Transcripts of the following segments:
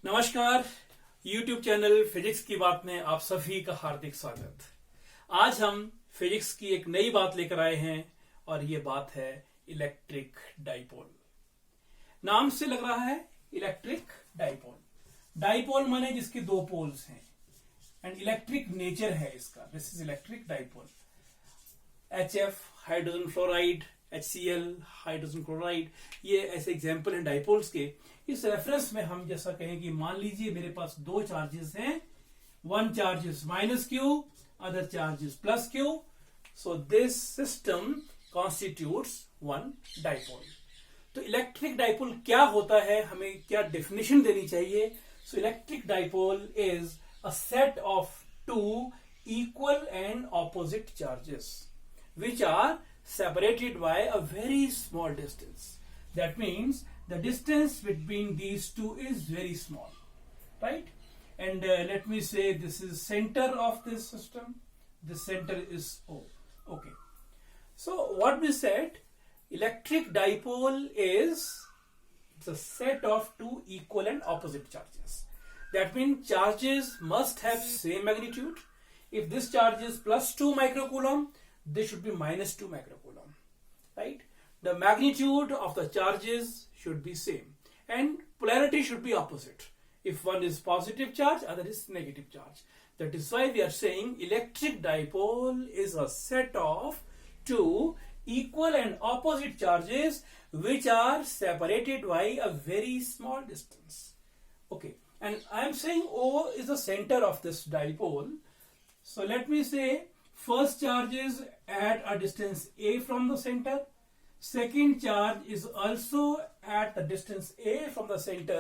नमस्कार। YouTube channel physics की बात में आप सभी का हार्दिक स्वागत। आज हम फिजिक्स की एक नई बात लेकर आए हैं और ये बात है इलेक्ट्रिक डाइपोल। नाम से लग रहा है इलेक्ट्रिक डाइपोल। डाइपोल माने जिसके दो पोल्स हैं एंड इलेक्ट्रिक नेचर है इसका। This is electric dipole. HF hydrogen fluoride, Axial hydrogen chloride, ये ऐसे एग्जाम्पल हैं डाइपोल्स के। इस रेफरेंस में हम जैसा कहें कि मान लीजिए मेरे पास दो चार्जेस हैं, one charge is minus Q, other charge is plus Q. So this system constitutes one dipole. तो इलेक्ट्रिक डाइपोल क्या होता है, हमें क्या डेफिनेशन देनी चाहिए? So electric dipole is a set of two equal and opposite charges which are separated by a very small distance. That means the distance between these two is very small, right? And let me say this is center of this system. The center is O. Okay. So what we said, electric dipole is the set of two equal and opposite charges. That means charges must have same magnitude. If this charge is plus 2 microcoulomb, this should be minus 2 microcoulomb, right? The magnitude of the charges should be same and polarity should be opposite. If one is positive charge, other is negative charge. That is why we are saying electric dipole is a set of two equal and opposite charges which are separated by a very small distance. Okay, and I am saying O is the center of this dipole. So let me say first charge is at a distance A from the center. Second charge is also at the distance A from the center.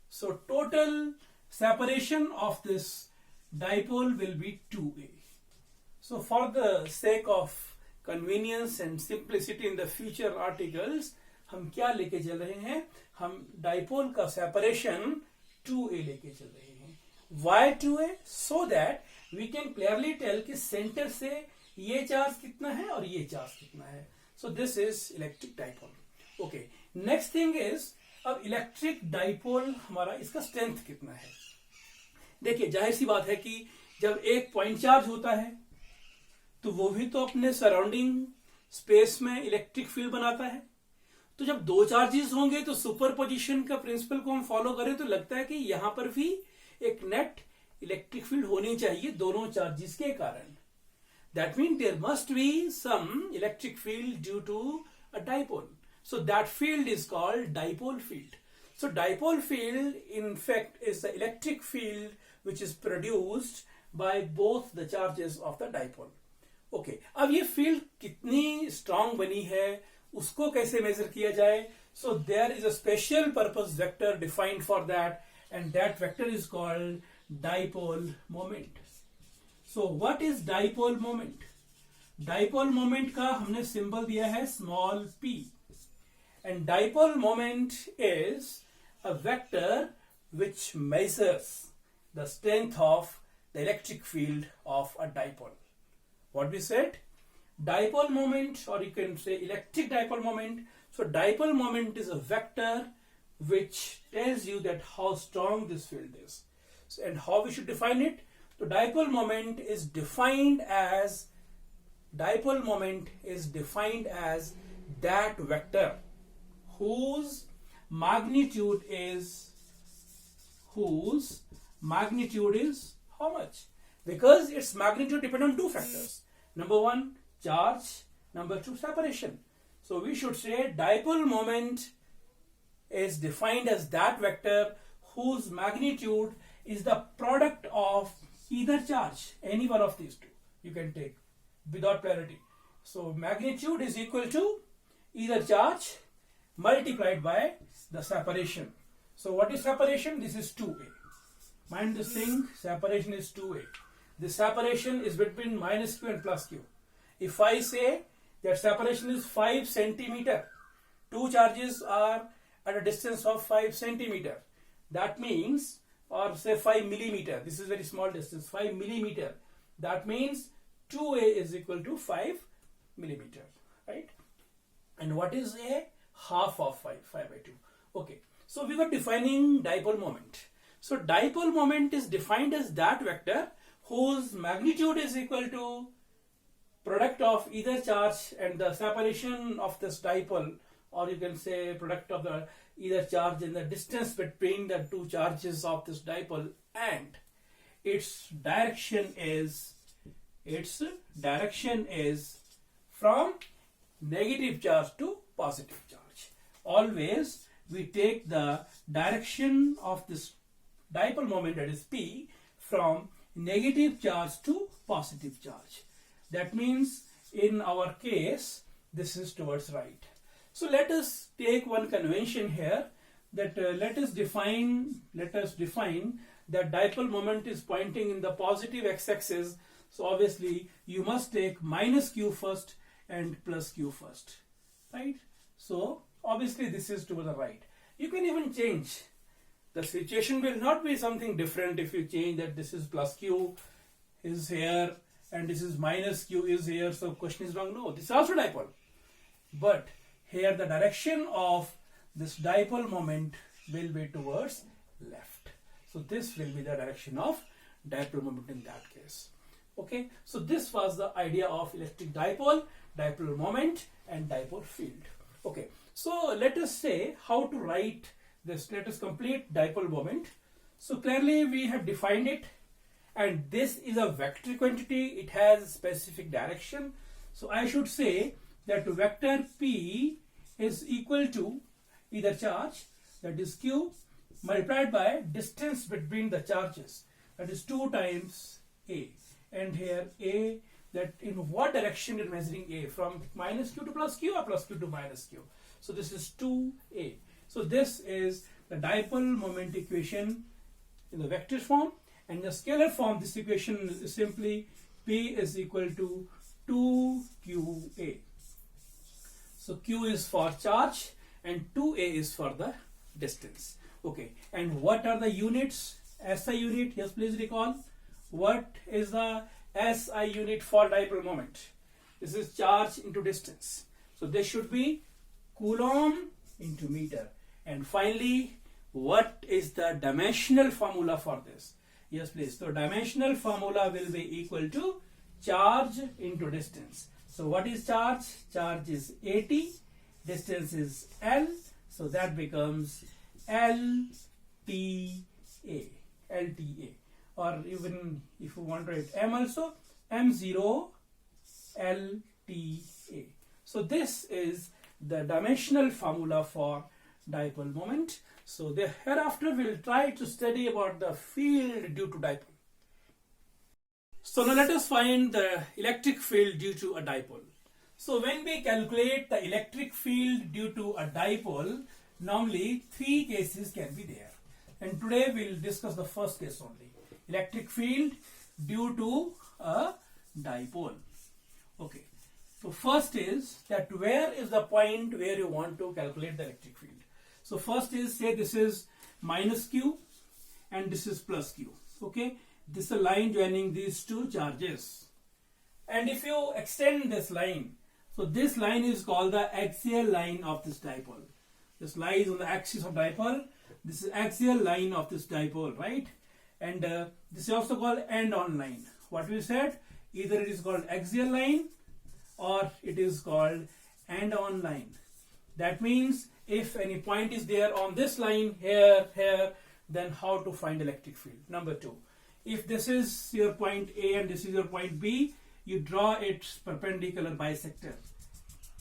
So total separation of this dipole will be 2A. So for the sake of convenience and simplicity in the future articles, हम क्या लेके चल रहे हैं? हम dipole का separation 2A लेके चल रहे हैं. Why 2A? So that we can clearly tell कि सेंटर से ये चार्ज कितना है और ये चार्ज कितना है. So this is electric dipole. Okay. Next thing is, अब इलेक्ट्रिक डाइपोल हमारा इसका स्ट्रेंथ कितना है? देखिए जाहिर सी बात है कि जब एक पॉइंट चार्ज होता है तो वो भी तो अपने सराउंडिंग स्पेस में इलेक्ट्रिक फील्ड बनाता है. तो जब दो चार्जेस होंगे तो सुपरपोजिशन का प्रिंसिपल को हम फॉलो करें तो लगता है कि यहां पर भी एक नेट इलेक्ट्रिक फील्ड होनी चाहिए दोनों चार्जेस के कारण. That mean there must be some electric field due to a dipole. So that field is called dipole field. So dipole field in fact is the electric field which is produced by both the charges of the dipole. Okay, अब ये field कितनी strong बनी है उसको कैसे measure किया जाए? So there is a special purpose vector defined for that and that vector is called dipole moment. So what is dipole moment? Dipole moment का हमने symbol दिया है small p, and dipole moment is a vector which measures the strength of the electric field of a dipole. What we said? Dipole moment, or you can say electric dipole moment. So dipole moment is a vector which tells you that how strong this field is. So, and how we should define it? So dipole moment is defined as that vector whose magnitude is how much? Because its magnitude depends on two factors. Number one, charge. Number two, separation. So we should say dipole moment is defined as that vector whose magnitude is the product of either charge, any one of these two you can take without polarity. So magnitude is equal to either charge multiplied by the separation. So what is separation? This is 2A. Mind this thing, separation is 2A. The separation is between minus q and plus q. If I say that separation is 5 centimeter, two charges are at a distance of 5 centimeter. That means, or say 5 millimeter. This is very small distance, 5 millimeter. That means 2A is equal to 5 millimeter, right? And what is A? Half of 5 by 2. Okay. So we were defining dipole moment. So dipole moment is defined as that vector whose magnitude is equal to product of either charge and the separation of this dipole, or you can say product of the either charge and the distance between the two charges of this dipole, and its direction is from negative charge to positive charge. Always we take the direction of this dipole moment, that is P, from negative charge to positive charge. That means in our case this is towards right. So let us take one convention here, that let us define that dipole moment is pointing in the positive x-axis. So obviously you must take minus q first and plus q first, right? So obviously this is to the right. You can even change. The situation will not be something different if you change that this is plus q is here and this is minus q is here. So question is wrong. No, this is also dipole. But here the direction of this dipole moment will be towards left. So this will be the direction of dipole moment in that case. Okay, so this was the idea of electric dipole, dipole moment and dipole field. Okay, so let us say how to write this. Let us complete dipole moment. So clearly we have defined it, and this is a vector quantity. It has specific direction. So I should say that vector P is equal to either charge, that is Q, multiplied by distance between the charges, that is 2 times A. And here A, that in what direction you're measuring A, from minus Q to plus Q or plus Q to minus Q. So this is 2A. So this is the dipole moment equation in the vector form, and in the scalar form this equation is simply P is equal to 2QA. So Q is for charge and 2A is for the distance. Okay, and what are the units? SI unit, yes, please recall. What is the SI unit for dipole moment? This is charge into distance. So this should be coulomb into meter. And finally, what is the dimensional formula for this? Yes, please. So dimensional formula will be equal to charge into distance. So what is charge? Charge is AT, distance is L. So that becomes LTA. Or even if you want to write M also, M0 LTA. So this is the dimensional formula for dipole moment. So hereafter we will try to study about the field due to dipole. So now let us find the electric field due to a dipole. So when we calculate the electric field due to a dipole, normally 3 cases can be there. And today we will discuss the first case only. Electric field due to a dipole. Okay. So first is that where is the point where you want to calculate the electric field. So first is, say this is minus Q and this is plus Q. Okay. This is a line joining these two charges. And if you extend this line, so this line is called the axial line of this dipole. This lies on the axis of dipole. This is axial line of this dipole, right? And this is also called end-on line. What we said, either it is called axial line or it is called end-on line. That means if any point is there on this line here, then how to find electric field? Number 2, if this is your point A and this is your point B, you draw its perpendicular bisector,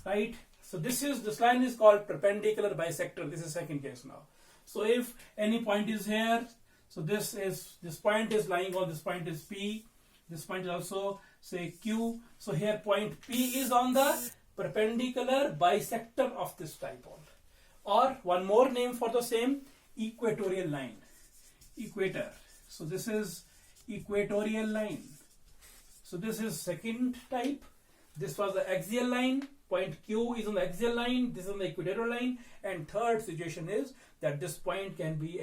right? So this line is called perpendicular bisector. This is second case now. So if any point is here, so this point is lying on this point is P, this point is also say Q. So here point P is on the perpendicular bisector of this dipole. Or one more name for the same, equatorial line, equator. So this is equatorial line. So this is second type. This was the axial line. Point Q is on the axial line. This is on the equatorial line. And third situation is that this point can be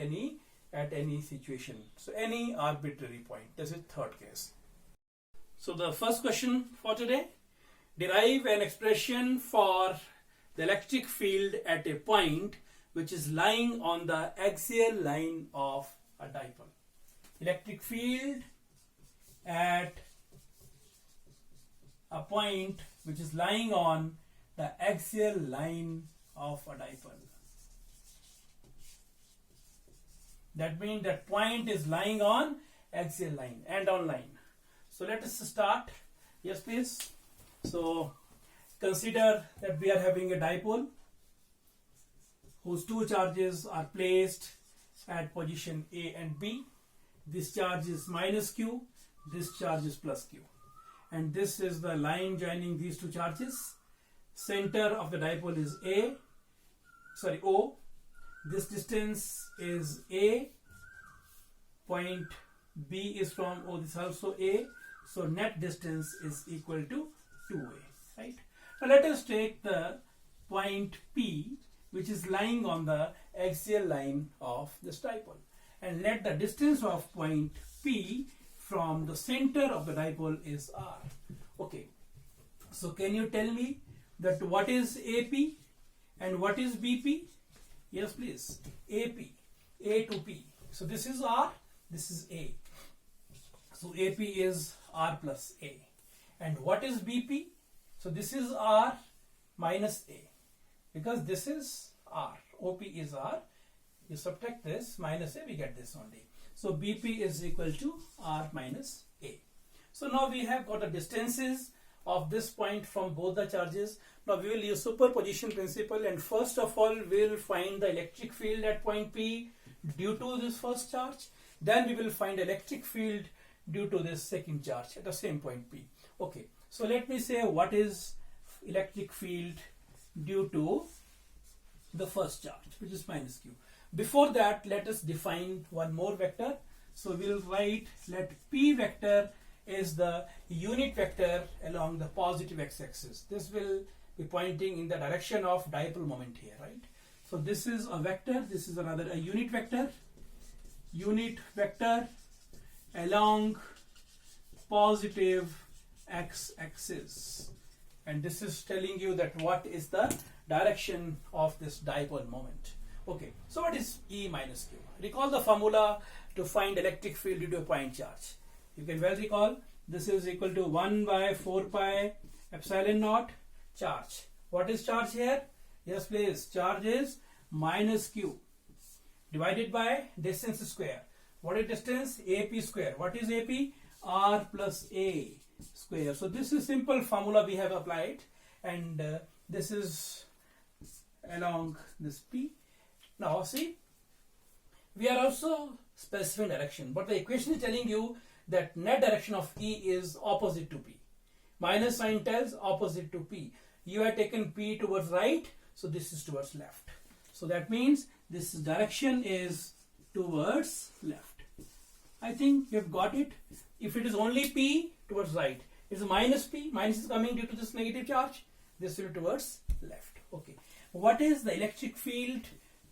at any situation. So any arbitrary point. This is third case. So the first question for today, derive an expression for the electric field at a point which is lying on the axial line of a dipole. Electric field at a point which is lying on the axial line of a dipole. That means that point is lying on axial line and on line. So let us start. Yes, please. So consider that we are having a dipole whose two charges are placed at position A and B. This charge is minus Q, this charge is plus Q. And this is the line joining these two charges. Center of the dipole is O. This distance is A. Point B is from O, this is also A. So net distance is equal to 2A, right? Now let us take the point P, which is lying on the axial line of this dipole, and let the distance of point P from the center of the dipole is R. Okay, so can you tell me that what is AP and what is BP? Yes, please. AP, A to P. So this is R, this is A. So AP is R plus A. And what is BP? So this is R minus A, because this is R. OP is R. You subtract this minus A, we get this only. So BP is equal to R minus A. So now we have got the distances of this point from both the charges. Now we will use superposition principle, and first of all we will find the electric field at point P due to this first charge. Then we will find electric field due to this second charge at the same point P. Okay, so let me say what is electric field due to the first charge, which is minus Q. Before that, let us define one more vector. So we will write, let P vector is the unit vector along the positive x-axis. This will be pointing in the direction of dipole moment here, right? So this is a vector, this is another a unit vector along positive x-axis, and this is telling you that what is the direction of this dipole moment. Okay, so what is E minus Q? Recall the formula to find electric field due to a point charge. You can well recall, this is equal to 1 by 4 pi epsilon naught charge. What is charge here? Yes, please. Charge is minus Q divided by distance square. What is distance? AP square. What is AP? R plus A square. So this is simple formula we have applied, and this is along this P. Now see, we are also specifying direction, but the equation is telling you that net direction of E is opposite to P. Minus sign tells opposite to P. You have taken P towards right, so this is towards left. So that means this direction is towards left. I think you've got it. If it is only P towards right, it's minus P. Minus is coming due to this negative charge. This will be towards left. Okay. What is the electric field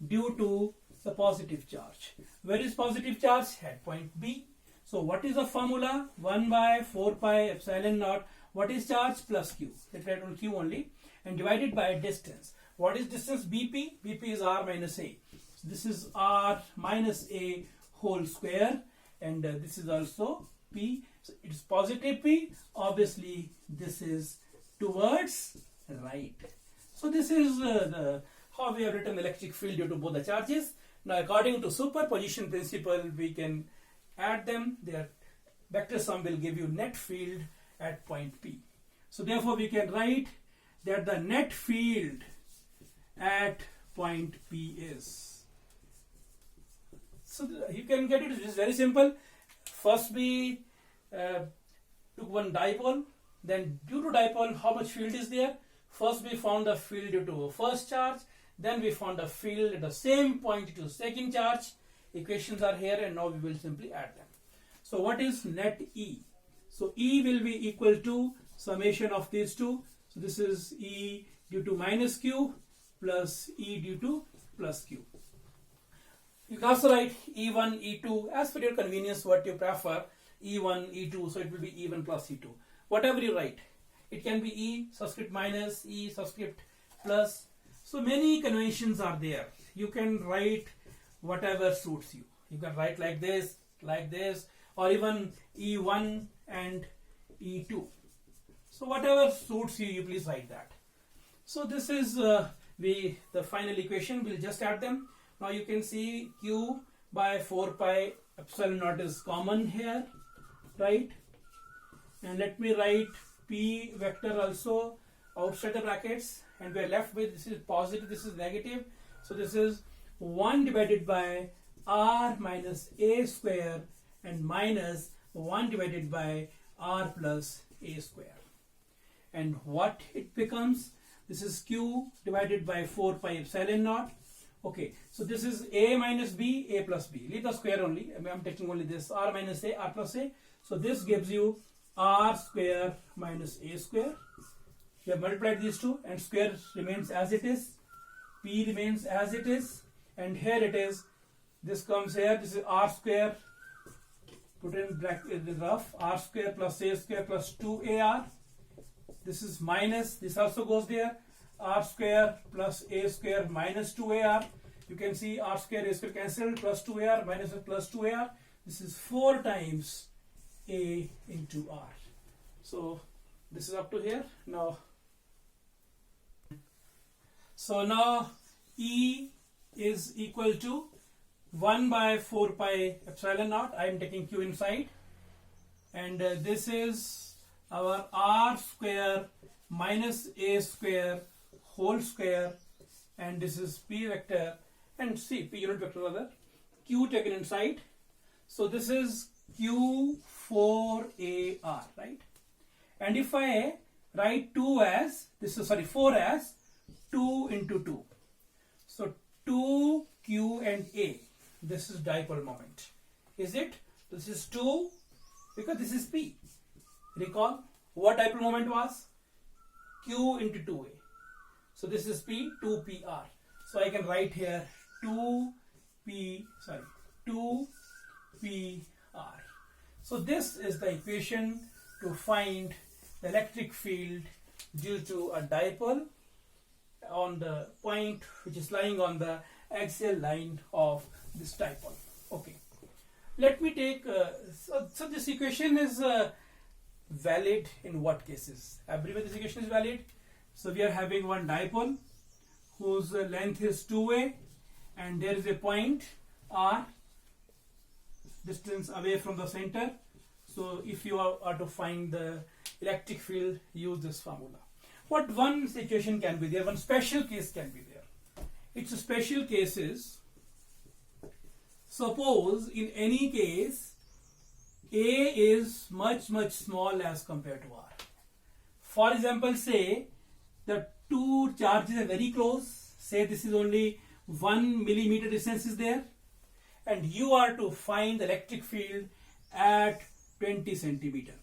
due to the positive charge? Where is positive charge? At point B. So what is the formula? 1 by 4 pi epsilon naught. What is charge? Plus Q. Let's write on Q only. And divided by distance. What is distance? BP. BP is R minus A. So this is R minus A whole square. And this is also P. So it is positive P. Obviously this is towards right. So this is how we have written electric field due to both the charges. Now according to superposition principle, we can add them. Their vector sum will give you net field at point P. So therefore we can write that the net field at point P is. So you can get it. It is very simple. First we took one dipole. Then due to dipole, how much field is there? First we found the field due to first charge. Then we found a field at the same point to second charge. Equations are here, and now we will simply add them. So what is net E? So E will be equal to summation of these two. So this is E due to minus Q plus E due to plus Q. You can also write E1, E2 as per your convenience, what you prefer. E1, E2, so it will be E1 plus E2. Whatever you write. It can be E subscript minus, E subscript plus. So many conventions are there. You can write whatever suits you. You can write like this, or even E1 and E2. So whatever suits you, you please write that. So this is the final equation. We'll just add them. Now you can see Q by 4 pi epsilon naught is common here, right? And let me write P vector also outside the brackets, and we are left with, this is positive, this is negative. So this is 1 divided by R minus A square and minus 1 divided by R plus A square. And what it becomes? This is Q divided by 4 pi epsilon naught. Okay, so this is A minus B, A plus B. Leave the square only. I'm taking only this R minus A, R plus A. So this gives you R square minus A square. You have multiplied these two, and square remains as it is. P remains as it is. And here it is. This comes here. This is R square. Put in bracket the rough. R square plus A square plus 2AR. This is minus. This also goes there. R square plus A square minus 2AR. You can see R square, A square cancelled, plus 2AR minus plus 2AR. This is 4 times A into R. So this is up to here. Now E is equal to 1 by 4 pi epsilon naught. I am taking Q inside. And this is our R square minus A square whole square, and this is P vector, and see P unit vector rather, Q taken inside. So this is Q4AR, right? And if I write 4 as 2 into 2, so 2Q and A, this is dipole moment. Is it? This is 2 because this is P. Recall what dipole moment was? Q into 2A. So this is P, 2PR. So I can write here 2PR. So this is the equation to find the electric field due to a dipole on the point which is lying on the axial line of this dipole. Okay. Let me take, so this equation is valid in what cases? Everywhere this equation is valid. So we are having one dipole whose length is 2A, and there is a point R, distance away from the center. So if you are to find the electric field, use this formula. What one situation can be there, one special case can be there. Its special case is, suppose in any case A is much small as compared to R. For example, say the two charges are very close. Say this is only 1 millimeter distance is there, and you are to find the electric field at 20 centimeter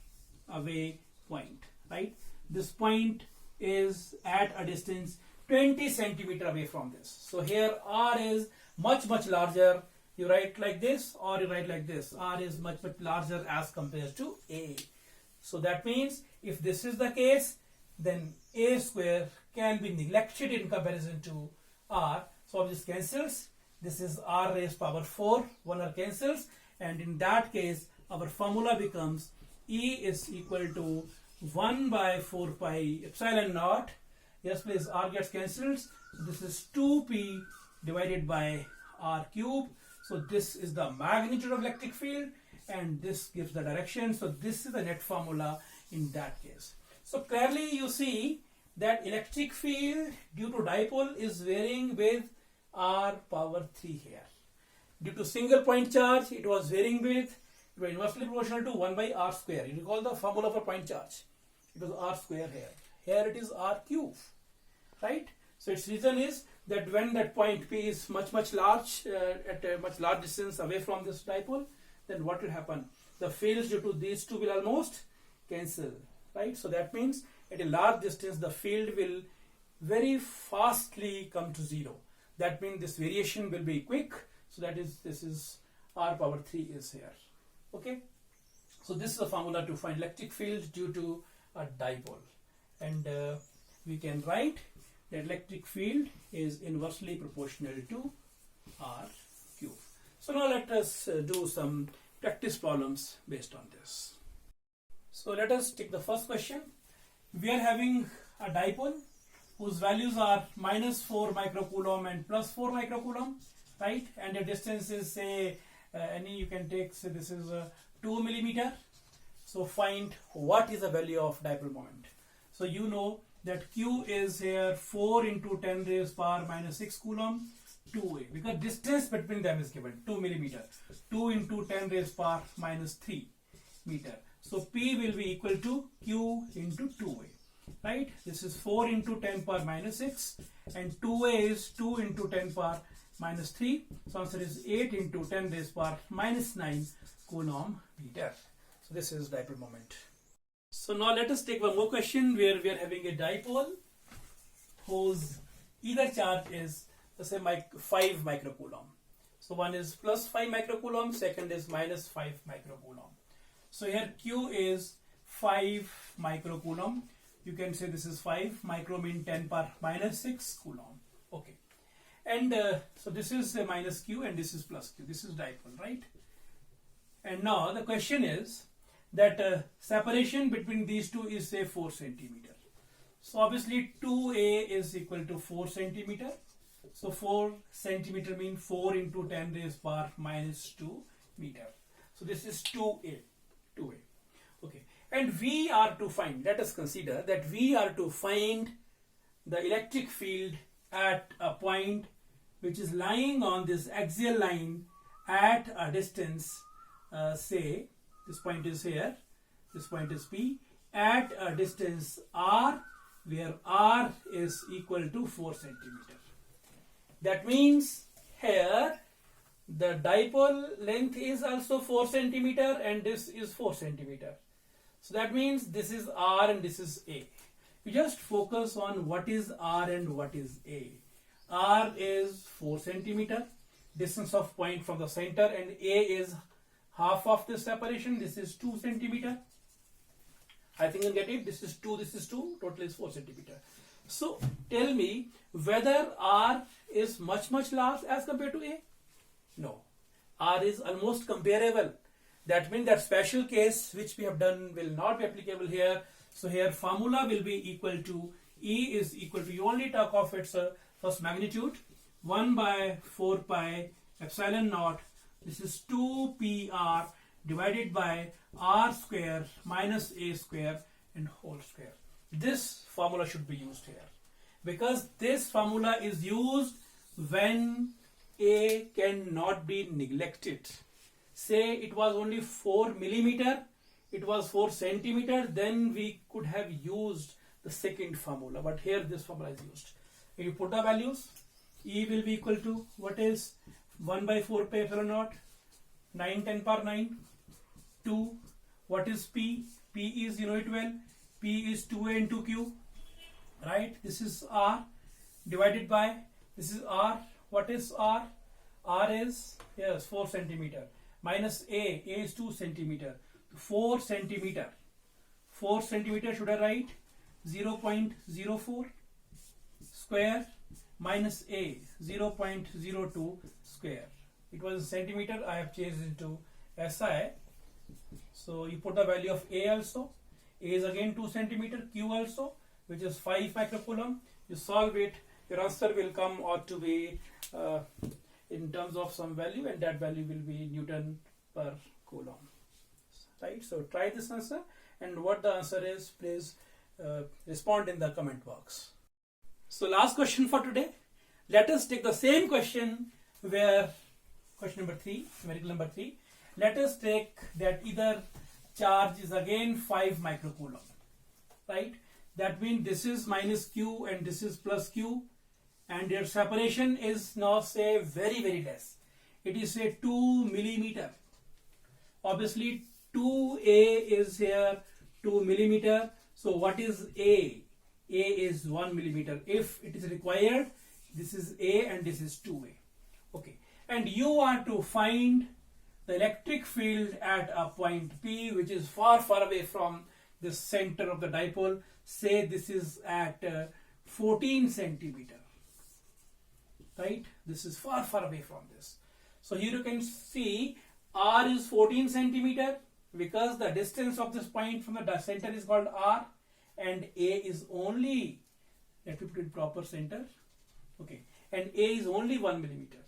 away point, right? This point is at a distance 20 centimeter away from this. So here R is much larger. You write like this or you write like this. R is much larger as compared to A. So that means if this is the case, then A square can be neglected in comparison to R. So this cancels. This is R raised power 4. 1 R cancels. And in that case, our formula becomes E is equal to 1 by 4 pi epsilon naught. Yes, please, R gets cancelled. So this is 2P divided by R cube. So this is the magnitude of electric field, and this gives the direction. So this is the net formula in that case. So clearly you see that electric field due to dipole is varying with R power 3 here. Due to single point charge, it was varying with, it was inversely proportional to 1 by R square. You recall the formula for point charge. It was R square here. Here it is R cube, right? So its reason is that when that point P is much large, at a much large distance away from this dipole, then what will happen? The fields due to these two will almost cancel, right? So that means at a large distance, the field will very fastly come to 0. That means this variation will be quick. So that is, this is R power 3 is here. Okay. So this is the formula to find electric field due to a dipole. And we can write that electric field is inversely proportional to R cube. So now let us do some practice problems based on this. So let us take the first question. We are having a dipole whose values are -4 microcoulomb and +4 microcoulomb, right? And the distance is, say, you can take, say, this is 2 millimeter. So find what is the value of dipole moment. So you know that Q is here 4 into 10 raised power minus 6 coulomb, 2A, because distance between them is given 2 millimeter. 2 into 10 raised power minus 3 meter. So P will be equal to Q into 2A, right? This is 4 into 10 power minus 6 and 2A is 2 into 10 power minus 3. So answer is 8 into 10 raised power minus 9 coulomb meter. So this is dipole moment. So now let us take one more question where we are having a dipole whose either charge is, let's say, 5 microcoulomb. So one is +5 microcoulomb, second is -5 microcoulomb. So here Q is 5 microcoulomb. You can say this is 5 micro mean 10 power minus 6 coulomb. Okay. And so this is a minus Q and this is plus Q. This is dipole, right? And now the question is that separation between these two is, say, 4 centimeter. So obviously 2A is equal to 4 centimeter. So 4 centimeter means 4 into 10 raised power minus 2 meter. So this is 2A. Okay. And we are to find, let us consider that we are to find the electric field at a point which is lying on this axial line at a distance, say, this point is here, this point is P, at a distance R, where R is equal to 4 centimeter. That means here the dipole length is also 4 centimeter and this is 4 centimeter. So that means this is R and this is A. We just focus on what is R and what is A. R is 4 centimeter, distance of point from the center, and A is half of this separation. This is 2 centimeter. I think you get it. This is 2, this is 2. Total is 4 centimeter. So tell me whether R is much large as compared to A. No. R is almost comparable. That means that special case which we have done will not be applicable here. So here formula will be equal to E is equal to, you only talk of its first magnitude, 1 by 4 pi epsilon naught. This is 2PR divided by R square minus A square and whole square. This formula should be used here because this formula is used when A cannot be neglected. Say it was only 4 millimeter, it was 4 centimeter, then we could have used the second formula, but here this formula is used. If you put the values, E will be equal to, what is 1 by 4 pi epsilon naught, 9 10 power 9, 2, what is P? P is, you know it well, P is 2A into Q, right? This is R divided by, this is R, what is R? R is, yes, 4 centimeter, minus A is 2 centimeter, 4 centimeter, 4 centimeter should I write? 0.04 square minus A, 0.02 square. It was centimeter, I have changed into SI. So you put the value of A also. A is again 2 centimeter, Q also, which is 5 microcoulomb. You solve it, your answer will come out to be in terms of some value, and that value will be Newton per coulomb. Right? So try this answer, and what the answer is, please respond in the comment box. So last question for today. Let us take the same question where question number 3, numerical number 3. Let us take that either charge is again 5 microcoulomb, right? That means this is minus Q and this is plus Q, and their separation is now, say, very less. It is, say, 2 millimeter. Obviously 2A is here 2 millimeter. So what is A? A is 1 millimeter. If it is required, this is A and this is 2A. Okay. And you are to find the electric field at a point P, which is far away from the center of the dipole. Say this is at 14 centimeter. Right? This is far away from this. So here you can see R is 14 centimeter because the distance of this point from the center is called R, and A is only, let me put it proper center, okay, and A is only 1 millimeter.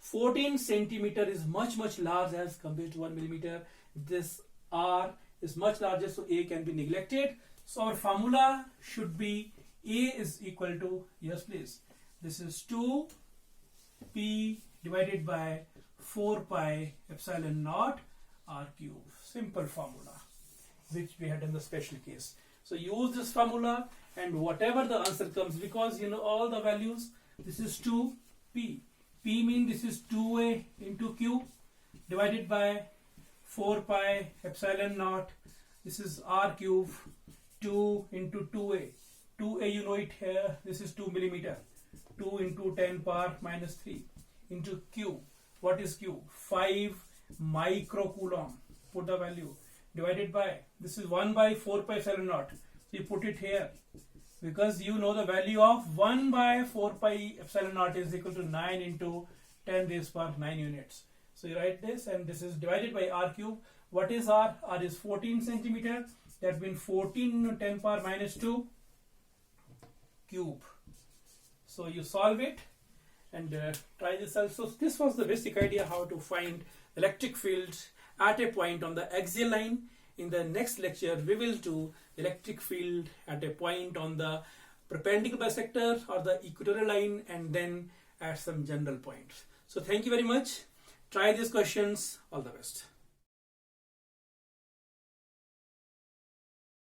14 centimeter is much large as compared to 1 millimeter. This R is much larger, so A can be neglected. So our formula should be A is equal to, yes please, this is 2p divided by 4 pi epsilon naught R cube. Simple formula which we had in the special case. So use this formula and whatever the answer comes, because you know all the values, this is 2p. P means this is 2a into q divided by 4 pi epsilon naught. This is R cube, 2 into 2a. 2a you know it here, this is 2 millimeter. 2 into 10 power minus 3 into q. What is q? 5 microcoulomb. Put the value. Divided by, this is 1 by 4 pi epsilon naught. So you put it here. Because you know the value of 1 by 4 pi epsilon naught is equal to 9 into 10 raised power 9 units. So you write this, and this is divided by R cube. What is R? R is 14 centimeter. That means 14 into 10 power minus 2 cube. So you solve it and try this also. So this was the basic idea how to find electric field at a point on the axial line. In the next lecture, we will do electric field at a point on the perpendicular bisector or the equatorial line, and then at some general points. So thank you very much. Try these questions. All the best.